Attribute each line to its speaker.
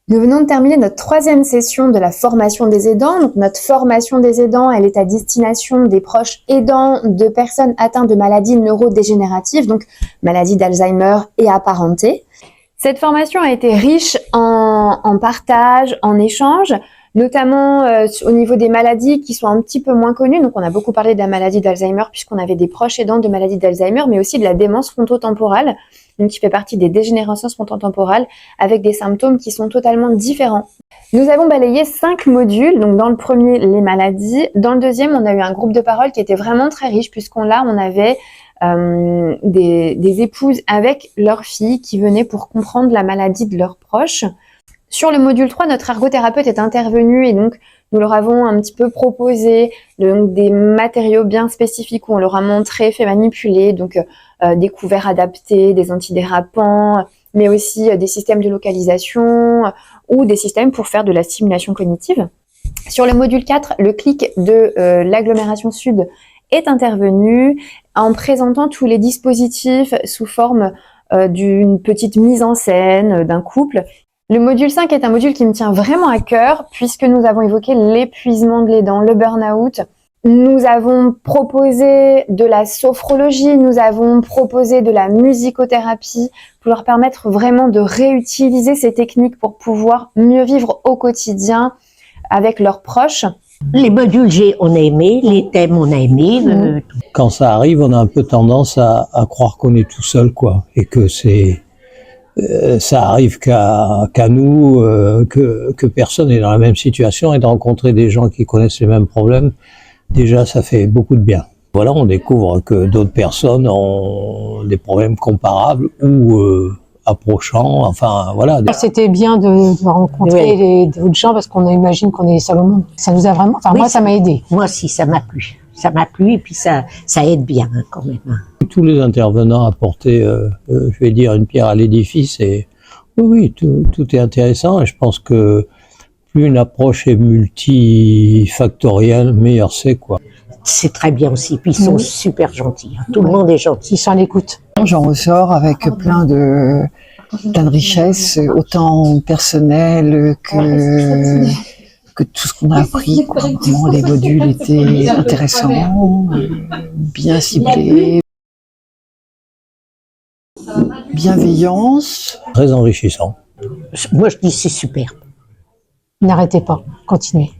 Speaker 1: Nous venons de terminer notre 3e session de la formation des aidants. Donc, notre formation des aidants, elle est à destination des proches aidants de personnes atteintes de maladies neurodégénératives, donc maladies d'Alzheimer et apparentées. Cette formation a été riche en partage, en échange, notamment au niveau des maladies qui sont un petit peu moins connues. Donc, on a beaucoup parlé de la maladie d'Alzheimer puisqu'on avait des proches aidants de maladie d'Alzheimer, mais aussi de la démence frontotemporale, donc qui fait partie des dégénérations frontotemporales avec des symptômes qui sont totalement différents. Nous avons balayé 5 modules. Donc, dans le premier, les maladies. Dans le deuxième, on a eu un groupe de parole qui était vraiment très riche puisqu'on avait des épouses avec leurs filles qui venaient pour comprendre la maladie de leurs proches. Sur le module 3, notre ergothérapeute est intervenu et donc nous leur avons un petit peu proposé des matériaux bien spécifiques où on leur a montré, fait manipuler, donc des couverts adaptés, des antidérapants, mais aussi des systèmes de localisation ou des systèmes pour faire de la stimulation cognitive. Sur le module 4, le clic de l'agglomération sud est intervenu en présentant tous les dispositifs sous forme d'une petite mise en scène d'un couple. Le module 5 est un module qui me tient vraiment à cœur puisque nous avons évoqué l'épuisement de l'aidant, le burn-out. Nous avons proposé de la sophrologie, nous avons proposé de la musicothérapie pour leur permettre vraiment de réutiliser ces techniques pour pouvoir mieux vivre au quotidien avec leurs proches.
Speaker 2: Les modules G, on a aimé, les thèmes, on a aimé.
Speaker 3: Quand ça arrive, on a un peu tendance à croire qu'on est tout seul, quoi, et que ça arrive qu'à nous, que personne n'est dans la même situation, et de rencontrer des gens qui connaissent les mêmes problèmes, déjà, ça fait beaucoup de bien. Voilà, on découvre que d'autres personnes ont des problèmes comparables ou approchants, enfin voilà.
Speaker 4: C'était bien de rencontrer d'autres gens parce qu'on imagine qu'on est seul au monde. Ça nous a vraiment, enfin oui, moi ça m'a aidé.
Speaker 2: Moi aussi, ça m'a plu. Ça m'a plu et puis ça aide bien hein, quand même.
Speaker 3: Tous les intervenants apportaient, je vais dire, une pierre à l'édifice et oui, tout est intéressant et je pense que plus une approche est multifactorielle, meilleur c'est quoi.
Speaker 2: C'est très bien aussi, puis ils sont super gentils. Hein. Tout le monde est gentil.
Speaker 4: Ils sont à l'écoute.
Speaker 5: J'en ressors avec plein de richesses, autant personnelles que tout ce qu'on a appris, comment les modules étaient intéressants, bien ciblés, bienveillance.
Speaker 3: Très enrichissant.
Speaker 2: Moi je dis c'est super.
Speaker 4: N'arrêtez pas, continuez.